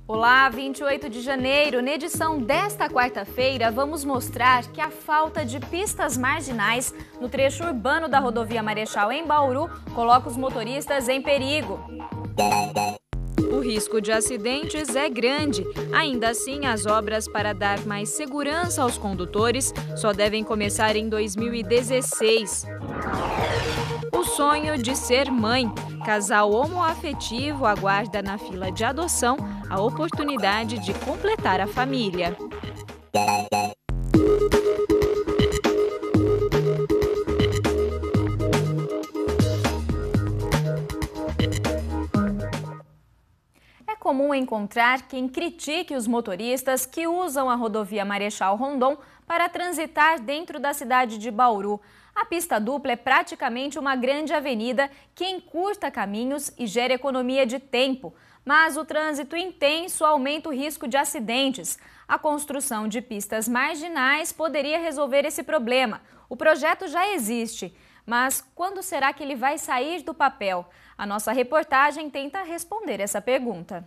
Olá, 28 de janeiro. Na edição desta quarta-feira, vamos mostrar que a falta de pistas marginais no trecho urbano da rodovia Marechal em Bauru coloca os motoristas em perigo. O risco de acidentes é grande. Ainda assim, as obras para dar mais segurança aos condutores só devem começar em 2016. O sonho de ser mãe. Casal homoafetivo aguarda na fila de adoção a oportunidade de completar a família. É comum encontrar quem critique os motoristas que usam a rodovia Marechal Rondon para transitar dentro da cidade de Bauru. A pista dupla é praticamente uma grande avenida que encurta caminhos e gera economia de tempo. Mas o trânsito intenso aumenta o risco de acidentes. A construção de pistas marginais poderia resolver esse problema. O projeto já existe, mas quando será que ele vai sair do papel? A nossa reportagem tenta responder essa pergunta.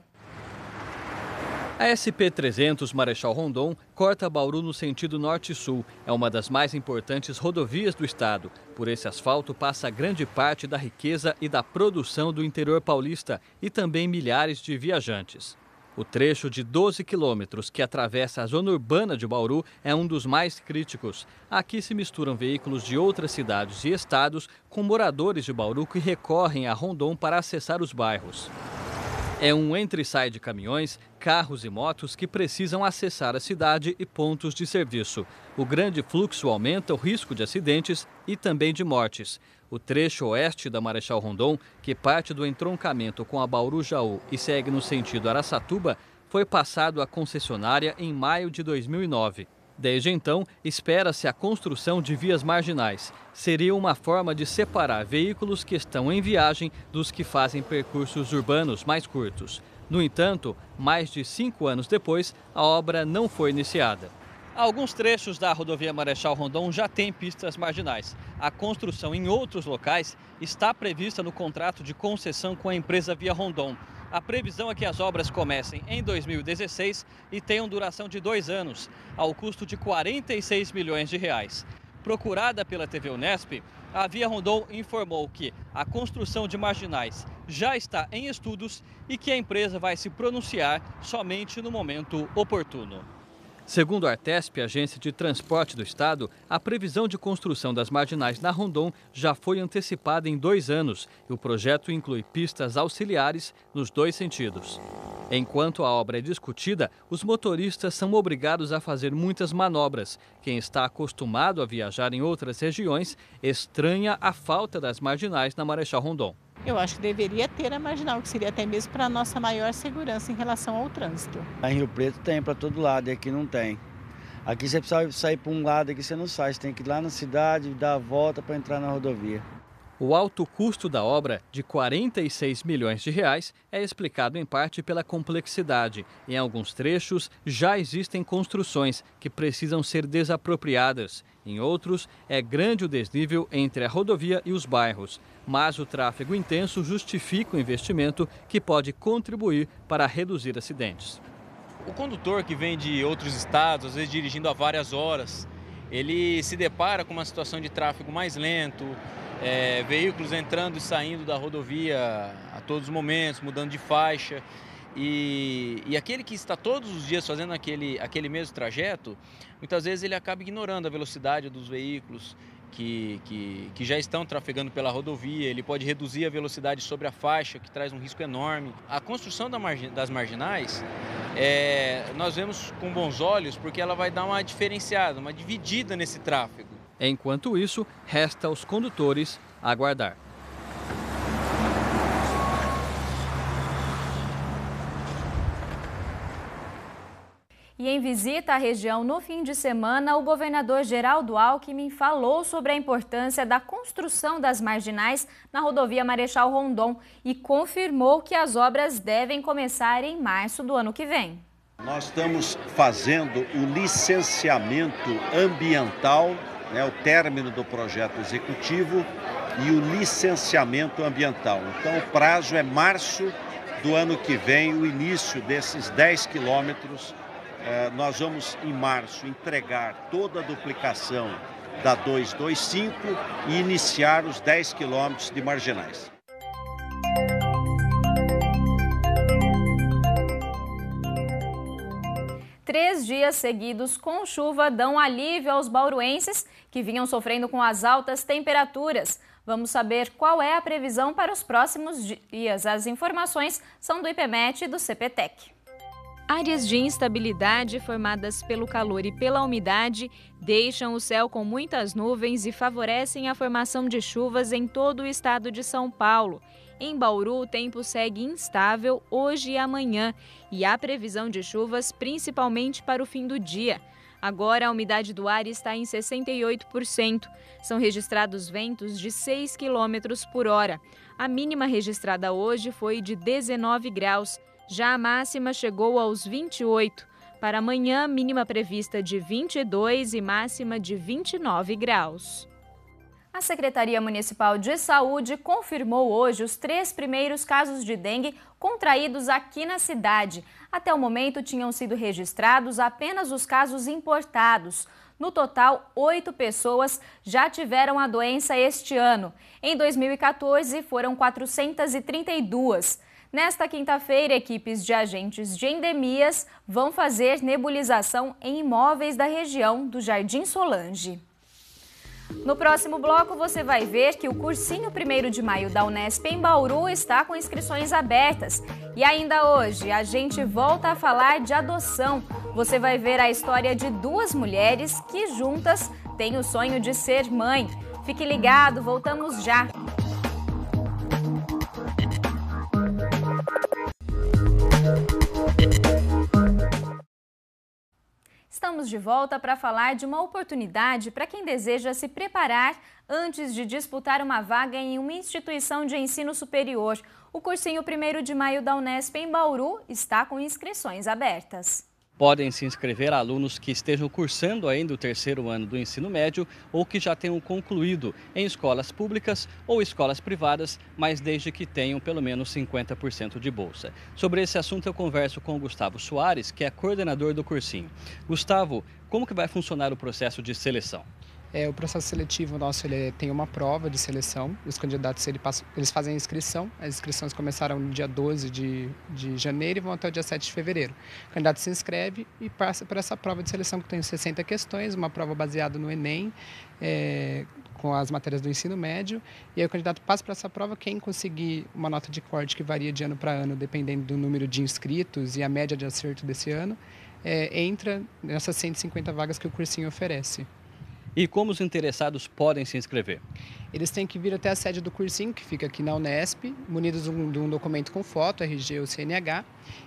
A SP-300 Marechal Rondon corta Bauru no sentido norte-sul. É uma das mais importantes rodovias do estado. Por esse asfalto passa grande parte da riqueza e da produção do interior paulista e também milhares de viajantes. O trecho de 12 quilômetros que atravessa a zona urbana de Bauru é um dos mais críticos. Aqui se misturam veículos de outras cidades e estados com moradores de Bauru que recorrem a Rondon para acessar os bairros. É um entra e sai de caminhões, carros e motos que precisam acessar a cidade e pontos de serviço. O grande fluxo aumenta o risco de acidentes e também de mortes. O trecho oeste da Marechal Rondon, que parte do entroncamento com a Bauru-Jaú e segue no sentido Araçatuba, foi passado à concessionária em maio de 2009. Desde então, espera-se a construção de vias marginais. Seria uma forma de separar veículos que estão em viagem dos que fazem percursos urbanos mais curtos. No entanto, mais de 5 anos depois, a obra não foi iniciada. Alguns trechos da rodovia Marechal Rondon já têm pistas marginais. A construção em outros locais está prevista no contrato de concessão com a empresa Via Rondon. A previsão é que as obras comecem em 2016 e tenham duração de 2 anos, ao custo de 46 milhões de reais. Procurada pela TV Unesp, a Via Rondon informou que a construção de marginais já está em estudos e que a empresa vai se pronunciar somente no momento oportuno. Segundo a Artesp, agência de transporte do estado, a previsão de construção das marginais na Rondon já foi antecipada em 2 anos e o projeto inclui pistas auxiliares nos 2 sentidos. Enquanto a obra é discutida, os motoristas são obrigados a fazer muitas manobras. Quem está acostumado a viajar em outras regiões estranha a falta das marginais na Marechal Rondon. Eu acho que deveria ter a marginal, que seria até mesmo para a nossa maior segurança em relação ao trânsito. Em Rio Preto tem para todo lado e aqui não tem. Aqui você precisa sair para um lado, aqui você não sai, você tem que ir lá na cidade, dar a volta para entrar na rodovia. O alto custo da obra, de 46 milhões de reais, é explicado em parte pela complexidade. Em alguns trechos, já existem construções que precisam ser desapropriadas. Em outros, é grande o desnível entre a rodovia e os bairros. Mas o tráfego intenso justifica o investimento que pode contribuir para reduzir acidentes. O condutor que vem de outros estados, às vezes dirigindo há várias horas, ele se depara com uma situação de tráfego mais lento, veículos entrando e saindo da rodovia a todos os momentos, mudando de faixa. E aquele que está todos os dias fazendo aquele mesmo trajeto, muitas vezes ele acaba ignorando a velocidade dos veículos que já estão trafegando pela rodovia. Ele pode reduzir a velocidade sobre a faixa, que traz um risco enorme. A construção das marginais, nós vemos com bons olhos, porque ela vai dar uma diferenciada, uma dividida nesse tráfego. Enquanto isso, resta aos condutores aguardar. E em visita à região no fim de semana, o governador Geraldo Alckmin falou sobre a importância da construção das marginais na rodovia Marechal Rondon e confirmou que as obras devem começar em março do ano que vem. Nós estamos fazendo o licenciamento ambiental, o término do projeto executivo e o licenciamento ambiental. Então o prazo é março do ano que vem o início desses 10 quilômetros. Nós vamos, em março, entregar toda a duplicação da 225 e iniciar os 10 quilômetros de marginais. Três dias seguidos com chuva dão alívio aos bauruenses que vinham sofrendo com as altas temperaturas. Vamos saber qual é a previsão para os próximos dias. As informações são do IPMET e do CPTEC. Áreas de instabilidade formadas pelo calor e pela umidade deixam o céu com muitas nuvens e favorecem a formação de chuvas em todo o estado de São Paulo. Em Bauru, o tempo segue instável hoje e amanhã e há previsão de chuvas principalmente para o fim do dia. Agora, a umidade do ar está em 68%. São registrados ventos de 6 km por hora. A mínima registrada hoje foi de 19 graus. Já a máxima chegou aos 28. Para amanhã, mínima prevista de 22 e máxima de 29 graus. A Secretaria Municipal de Saúde confirmou hoje os 3 primeiros casos de dengue contraídos aqui na cidade. Até o momento, tinham sido registrados apenas os casos importados. No total, 8 pessoas já tiveram a doença este ano. Em 2014, foram 432. Nesta quinta-feira, equipes de agentes de endemias vão fazer nebulização em imóveis da região do Jardim Solange. No próximo bloco, você vai ver que o cursinho 1º de maio da Unesp em Bauru está com inscrições abertas. E ainda hoje, a gente volta a falar de adoção. Você vai ver a história de 2 mulheres que juntas têm o sonho de ser mãe. Fique ligado, voltamos já! Estamos de volta para falar de uma oportunidade para quem deseja se preparar antes de disputar uma vaga em uma instituição de ensino superior. O cursinho 1º de maio da Unesp em Bauru está com inscrições abertas. Podem se inscrever alunos que estejam cursando ainda o 3º ano do ensino médio ou que já tenham concluído em escolas públicas ou escolas privadas, mas desde que tenham pelo menos 50% de bolsa. Sobre esse assunto eu converso com o Gustavo Soares, que é coordenador do cursinho. Gustavo, como que vai funcionar o processo de seleção? O processo seletivo nosso tem uma prova de seleção. Os candidatos eles fazem a inscrição. As inscrições começaram no dia 12 de janeiro e vão até o dia 7 de fevereiro. O candidato se inscreve e passa por essa prova de seleção que tem 60 questões, uma prova baseada no Enem, com as matérias do ensino médio. E aí o candidato passa por essa prova. Quem conseguir uma nota de corte que varia de ano para ano, dependendo do número de inscritos e a média de acerto desse ano, entra nessas 150 vagas que o cursinho oferece. E como os interessados podem se inscrever? Eles têm que vir até a sede do cursinho, que fica aqui na Unesp, munidos de um documento com foto, RG ou CNH,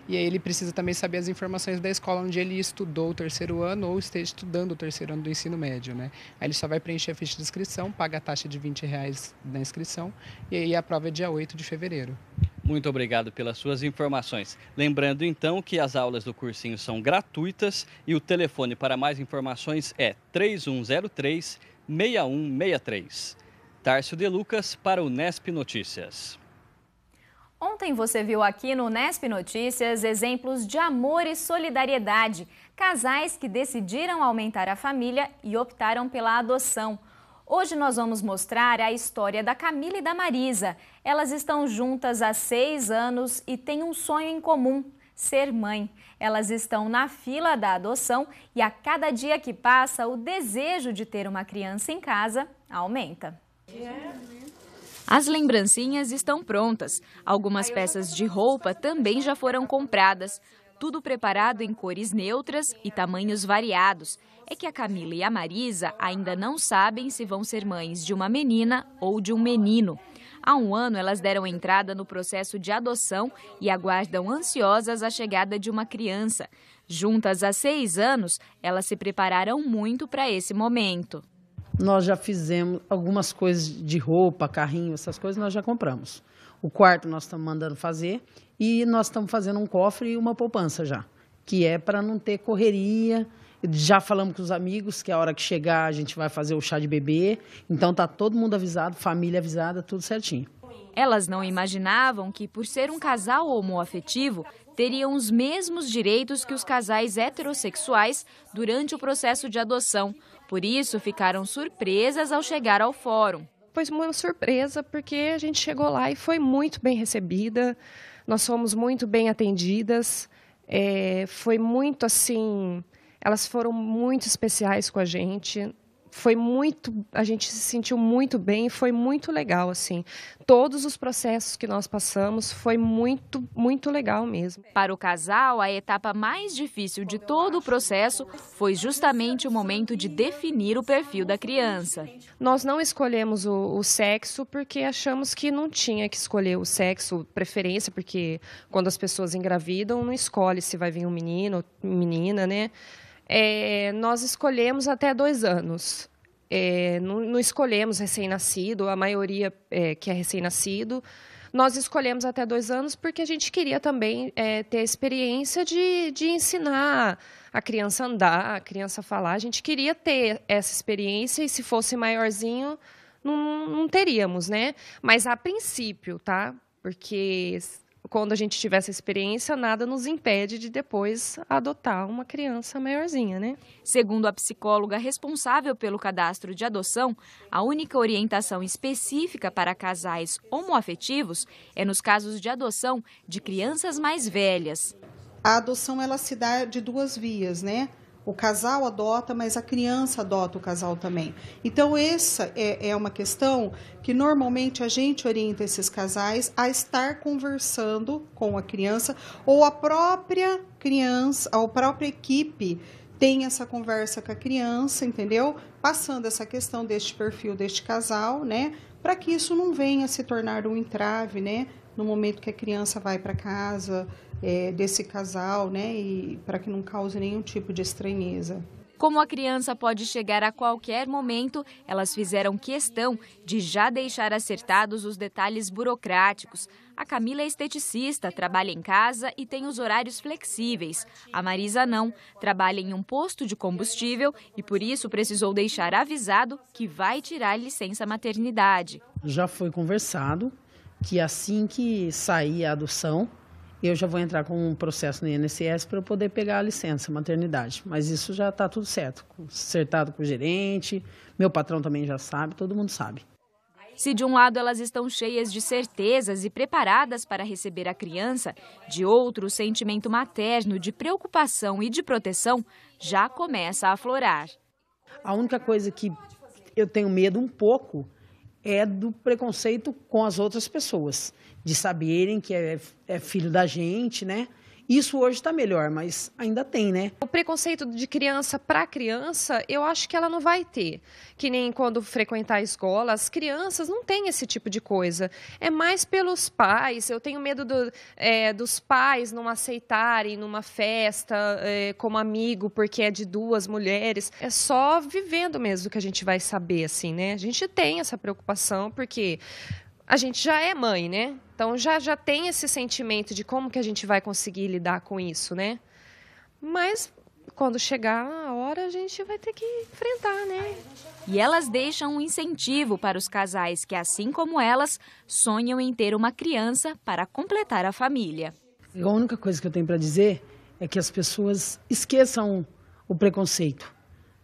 e aí ele precisa também saber as informações da escola onde ele estudou o 3º ano ou esteja estudando o 3º ano do ensino médio, né? Aí ele só vai preencher a ficha de inscrição, paga a taxa de R$20 da inscrição, e aí a prova é dia 8 de fevereiro. Muito obrigado pelas suas informações. Lembrando então que as aulas do cursinho são gratuitas e o telefone para mais informações é 3103-6163. Tárcio de Lucas para o Unesp Notícias. Ontem você viu aqui no Unesp Notícias exemplos de amor e solidariedade. Casais que decidiram aumentar a família e optaram pela adoção. Hoje nós vamos mostrar a história da Camila e da Marisa. Elas estão juntas há 6 anos e têm um sonho em comum, ser mãe. Elas estão na fila da adoção e a cada dia que passa, o desejo de ter uma criança em casa aumenta. As lembrancinhas estão prontas. Algumas peças de roupa também já foram compradas. Tudo preparado em cores neutras e tamanhos variados. É que a Camila e a Marisa ainda não sabem se vão ser mães de uma menina ou de um menino. Há 1 ano, elas deram entrada no processo de adoção e aguardam ansiosas a chegada de uma criança. Juntas há 6 anos, elas se prepararam muito para esse momento. Nós já fizemos algumas coisas de roupa, carrinho, essas coisas nós já compramos. O quarto nós estamos mandando fazer e nós estamos fazendo um cofre e uma poupança já, que é para não ter correria Já falamos com os amigos que a hora que chegar a gente vai fazer o chá de bebê. Então tá todo mundo avisado, família avisada, tudo certinho. Elas não imaginavam que, por ser um casal homoafetivo, teriam os mesmos direitos que os casais heterossexuais durante o processo de adoção. Por isso, ficaram surpresas ao chegar ao fórum. Foi uma surpresa porque a gente chegou lá e foi muito bem recebida. Nós fomos muito bem atendidas. Foi muito assim... Elas foram muito especiais com a gente. A gente se sentiu muito bem e foi muito legal, assim. Todos os processos que nós passamos foi muito, muito legal mesmo. Para o casal, a etapa mais difícil de todo o processo foi justamente o momento de definir o perfil da criança. Nós não escolhemos o sexo porque achamos que não tinha que escolher o sexo, preferência, porque quando as pessoas engravidam, não escolhe se vai vir um menino ou menina, né? Nós escolhemos até 2 anos. Não escolhemos recém-nascido, a maioria que é recém-nascido. Nós escolhemos até 2 anos porque a gente queria também ter a experiência de ensinar a criança a andar, a criança a falar. A gente queria ter essa experiência e se fosse maiorzinho, não teríamos, né? Mas a princípio, tá? Porque... quando a gente tiver essa experiência, nada nos impede de depois adotar uma criança maiorzinha, né? Segundo a psicóloga responsável pelo cadastro de adoção, a única orientação específica para casais homoafetivos é nos casos de adoção de crianças mais velhas. A adoção ela se dá de 2 vias, né? O casal adota, mas a criança adota o casal também. Então, essa é uma questão que normalmente a gente orienta esses casais a estar conversando com a criança, ou a própria criança, a própria equipe tem essa conversa com a criança, entendeu? Passando essa questão deste perfil deste casal, né? Para que isso não venha se tornar um entrave, né? No momento que a criança vai para casa desse casal, né? E para que não cause nenhum tipo de estranheza. Como a criança pode chegar a qualquer momento, elas fizeram questão de já deixar acertados os detalhes burocráticos. A Camila é esteticista, trabalha em casa e tem os horários flexíveis. A Marisa não, trabalha em um posto de combustível e por isso precisou deixar avisado que vai tirar licença maternidade. Já foi conversado que assim que sair a adoção, eu já vou entrar com um processo no INSS para eu poder pegar a licença maternidade. Mas isso já está tudo certo, acertado com o gerente, meu patrão também já sabe, todo mundo sabe. Se de um lado elas estão cheias de certezas e preparadas para receber a criança, de outro o sentimento materno de preocupação e de proteção já começa a aflorar. A única coisa que eu tenho medo um pouco é do preconceito com as outras pessoas, de saberem que é filho da gente, né? Isso hoje está melhor, mas ainda tem, né? O preconceito de criança para criança, eu acho que ela não vai ter. Que nem quando frequentar a escola, as crianças não têm esse tipo de coisa. É mais pelos pais. Eu tenho medo dos pais não aceitarem numa festa como amigo, porque é de 2 mulheres. É só vivendo mesmo que a gente vai saber, assim, né? A gente tem essa preocupação, porque a gente já é mãe, né? Então, já tem esse sentimento de como que a gente vai conseguir lidar com isso, né? Mas, quando chegar a hora, a gente vai ter que enfrentar, né? E elas deixam um incentivo para os casais que, assim como elas, sonham em ter uma criança para completar a família. A única coisa que eu tenho para dizer é que as pessoas esqueçam o preconceito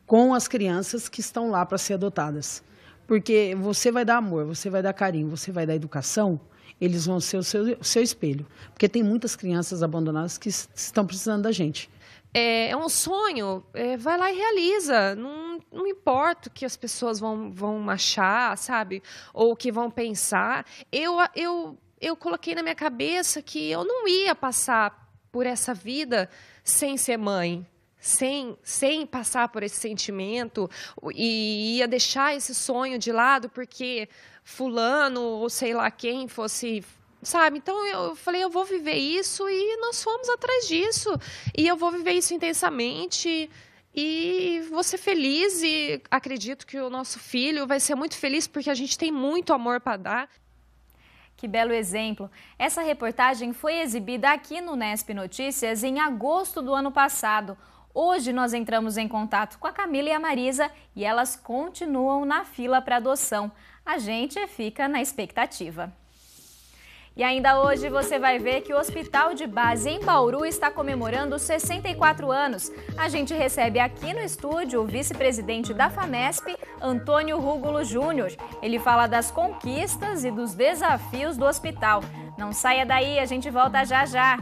com as crianças que estão lá para ser adotadas. Porque você vai dar amor, você vai dar carinho, você vai dar educação, eles vão ser o seu espelho. Porque tem muitas crianças abandonadas que estão precisando da gente. É um sonho, vai lá e realiza. Não importa o que as pessoas vão achar, sabe? Ou o que vão pensar. Eu coloquei na minha cabeça que eu não ia passar por essa vida sem ser mãe. Sem passar por esse sentimento e ia deixar esse sonho de lado porque fulano ou sei lá quem fosse, sabe? Então eu falei, eu vou viver isso e nós fomos atrás disso. E eu vou viver isso intensamente e vou ser feliz e acredito que o nosso filho vai ser muito feliz porque a gente tem muito amor para dar. Que belo exemplo. Essa reportagem foi exibida aqui no Nesp Notícias em agosto do ano passado. Hoje nós entramos em contato com a Camila e a Marisa e elas continuam na fila para adoção. A gente fica na expectativa. E ainda hoje você vai ver que o Hospital de Base em Bauru está comemorando 64 anos. A gente recebe aqui no estúdio o vice-presidente da FAMESP, Antônio Rúgulo Júnior. Ele fala das conquistas e dos desafios do hospital. Não saia daí, a gente volta já já.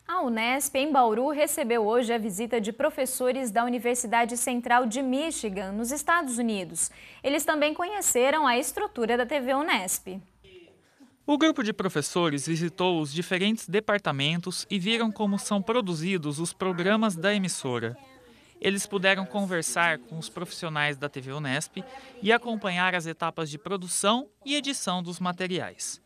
A Unesp, em Bauru, recebeu hoje a visita de professores da Universidade Central de Michigan, nos Estados Unidos. Eles também conheceram a estrutura da TV Unesp. O grupo de professores visitou os diferentes departamentos e viram como são produzidos os programas da emissora. Eles puderam conversar com os profissionais da TV Unesp e acompanhar as etapas de produção e edição dos materiais.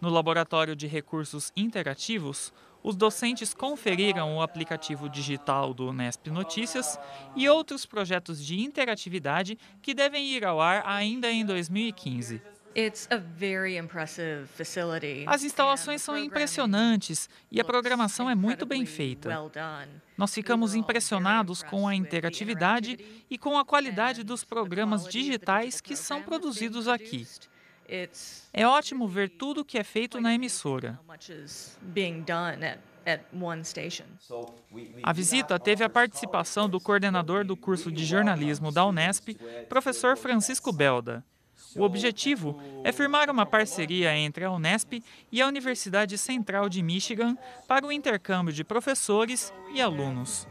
No Laboratório de Recursos Interativos, os docentes conferiram o aplicativo digital do Unesp Notícias e outros projetos de interatividade que devem ir ao ar ainda em 2015. As instalações são impressionantes e a programação é muito bem feita. Nós ficamos impressionados com a interatividade e com a qualidade dos programas digitais que são produzidos aqui. É ótimo ver tudo o que é feito na emissora. A visita teve a participação do coordenador do curso de jornalismo da Unesp, professor Francisco Belda. O objetivo é firmar uma parceria entre a Unesp e a Universidade Central de Michigan para o intercâmbio de professores e alunos.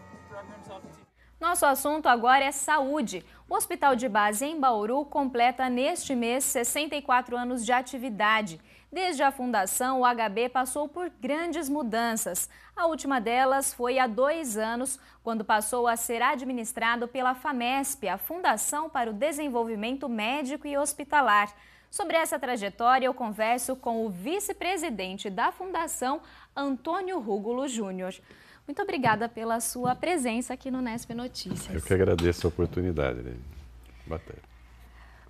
Nosso assunto agora é saúde. O Hospital de Base em Bauru completa neste mês 64 anos de atividade. Desde a fundação, o HB passou por grandes mudanças. A última delas foi há 2 anos, quando passou a ser administrado pela FAMESP, a Fundação para o Desenvolvimento Médico e Hospitalar. Sobre essa trajetória, eu converso com o vice-presidente da Fundação, Antônio Rúgulo Júnior. Muito obrigada pela sua presença aqui no Unesp Notícias. Eu que agradeço a oportunidade. Boa tarde.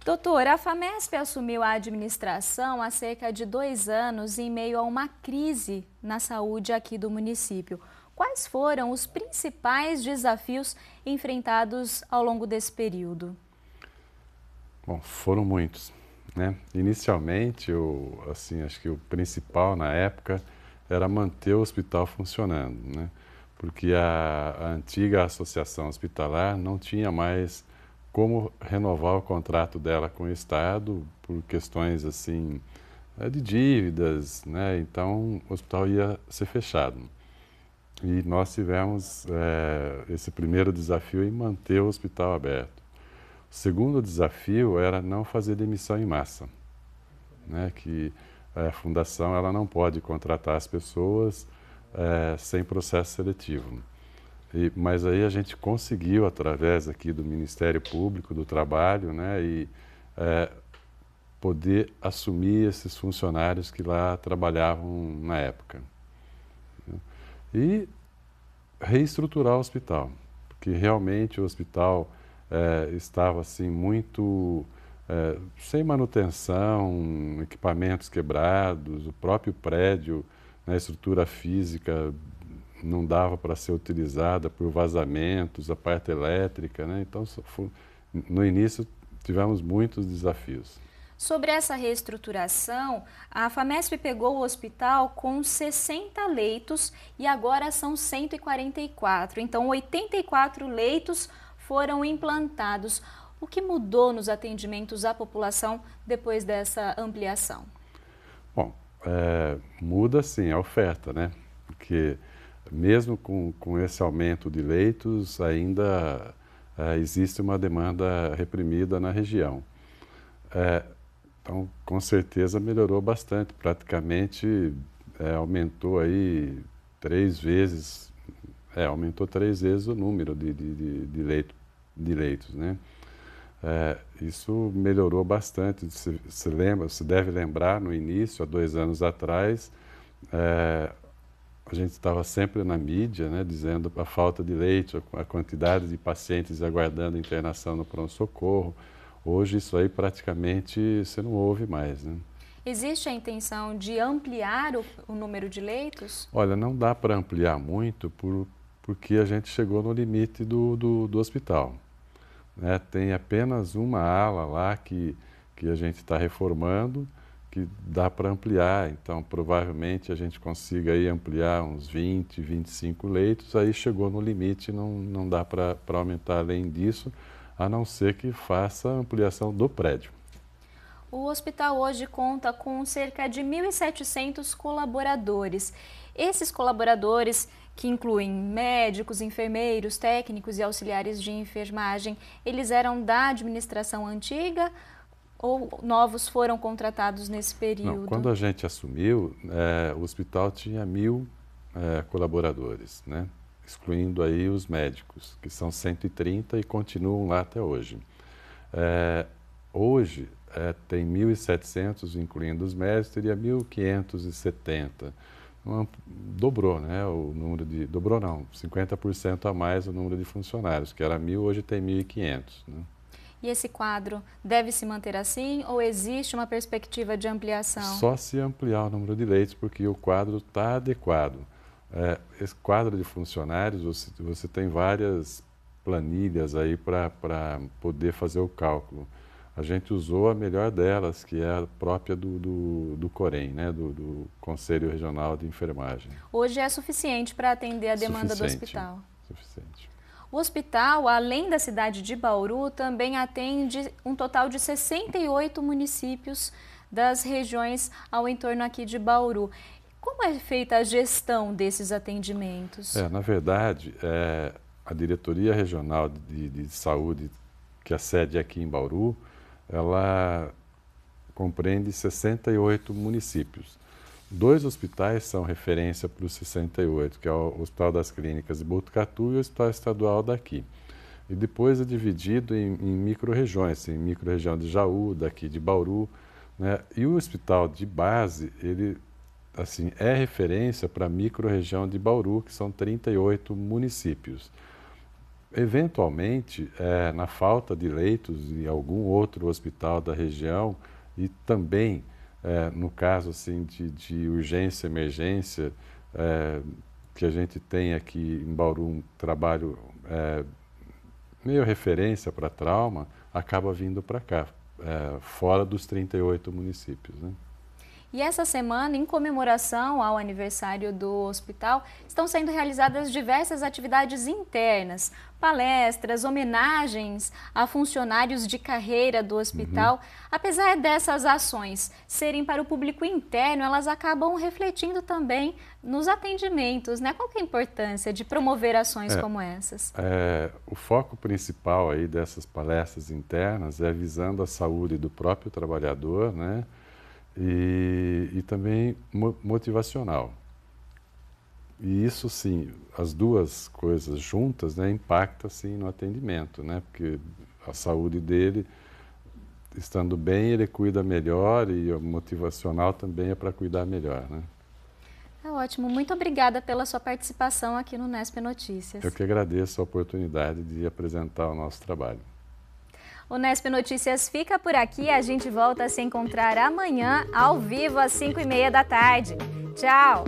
Doutor, a FAMESP assumiu a administração há cerca de 2 anos em meio a uma crise na saúde aqui do município. Quais foram os principais desafios enfrentados ao longo desse período? Bom, foram muitos, né? Inicialmente, acho que o principal na época era manter o hospital funcionando, né? Porque a antiga associação hospitalar não tinha mais como renovar o contrato dela com o Estado por questões assim de dívidas, né? Então o hospital ia ser fechado. E nós tivemos esse primeiro desafio em manter o hospital aberto. O segundo desafio era não fazer demissão em massa, né? Que a fundação ela não pode contratar as pessoas sem processo seletivo. Mas aí a gente conseguiu, através aqui do Ministério Público do Trabalho, né, poder assumir esses funcionários que lá trabalhavam na época. E reestruturar o hospital, porque realmente o hospital estava assim muito sem manutenção, equipamentos quebrados, o próprio prédio, a estrutura física não dava para ser utilizada por vazamentos, a parte elétrica, né? Então, no início, tivemos muitos desafios. Sobre essa reestruturação, a FAMESP pegou o hospital com 60 leitos e agora são 144. Então, 84 leitos foram implantados. O que mudou nos atendimentos à população depois dessa ampliação? Bom, muda sim a oferta, né? Porque mesmo com esse aumento de leitos, ainda existe uma demanda reprimida na região. Então, com certeza, melhorou bastante. Praticamente aumentou aí 3 vezes, aumentou 3 vezes o número de leitos, né? Isso melhorou bastante. Você deve lembrar, no início, há 2 anos atrás, a gente estava sempre na mídia, né, dizendo a falta de leite, a quantidade de pacientes aguardando internação no pronto-socorro. Hoje isso aí praticamente você não ouve mais, né? Existe a intenção de ampliar o número de leitos? Olha, não dá para ampliar muito porque a gente chegou no limite do hospital. Né? Tem apenas uma ala lá que a gente está reformando, que dá para ampliar, então provavelmente a gente consiga aí ampliar uns 20, 25 leitos, aí chegou no limite, não dá para aumentar além disso, a não ser que faça a ampliação do prédio. O hospital hoje conta com cerca de 1.700 colaboradores. Esses colaboradores, que incluem médicos, enfermeiros, técnicos e auxiliares de enfermagem, eles eram da administração antiga ou novos foram contratados nesse período? Não, quando a gente assumiu, o hospital tinha 1.000 colaboradores, né? Excluindo aí os médicos, que são 130 e continuam lá até hoje. Hoje tem 1.700, incluindo os médicos, teria 1.570. Dobrou, né? O número de... Dobrou não, 50% a mais o número de funcionários, que era 1.000, hoje tem 1.500. Né? E esse quadro deve se manter assim ou existe uma perspectiva de ampliação? Só se ampliar o número de leitos, porque o quadro está adequado. Esse quadro de funcionários, você tem várias planilhas aí para poder fazer o cálculo. A gente usou a melhor delas, que é a própria do COREN, né? do Conselho Regional de Enfermagem. Hoje é suficiente para atender a demanda do hospital? Suficiente. O hospital, além da cidade de Bauru, também atende um total de 68 municípios das regiões ao entorno aqui de Bauru. Como é feita a gestão desses atendimentos? Na verdade, a Diretoria Regional de Saúde, que a sede é aqui em Bauru, ela compreende 68 municípios. 2 hospitais são referência para os 68, que é o Hospital das Clínicas de Botucatu e o Hospital Estadual daqui. E depois é dividido em micro-regiões, em micro-região de Jaú, daqui de Bauru, né? E o hospital de base, ele assim, é referência para a micro-região de Bauru, que são 38 municípios. Eventualmente, na falta de leitos em algum outro hospital da região e também no caso assim, de urgência, emergência, que a gente tem aqui em Bauru um trabalho meio referência para trauma, acaba vindo para cá, fora dos 38 municípios. Né? E essa semana, em comemoração ao aniversário do hospital, estão sendo realizadas diversas atividades internas, palestras, homenagens a funcionários de carreira do hospital. Apesar dessas ações serem para o público interno, elas acabam refletindo também nos atendimentos, né? Qual que é a importância de promover ações como essas? O foco principal aí dessas palestras internas é visando a saúde do próprio trabalhador, né? E também motivacional. E isso, sim, as duas coisas juntas, né, impactam, sim, no atendimento, né? Porque a saúde dele, estando bem, ele cuida melhor e o motivacional também é para cuidar melhor, né? Tá ótimo. Muito obrigada pela sua participação aqui no Nesp Notícias. Eu que agradeço a oportunidade de apresentar o nosso trabalho. O Nesp Notícias fica por aqui. A gente volta a se encontrar amanhã, ao vivo, às 5h30 da tarde. Tchau!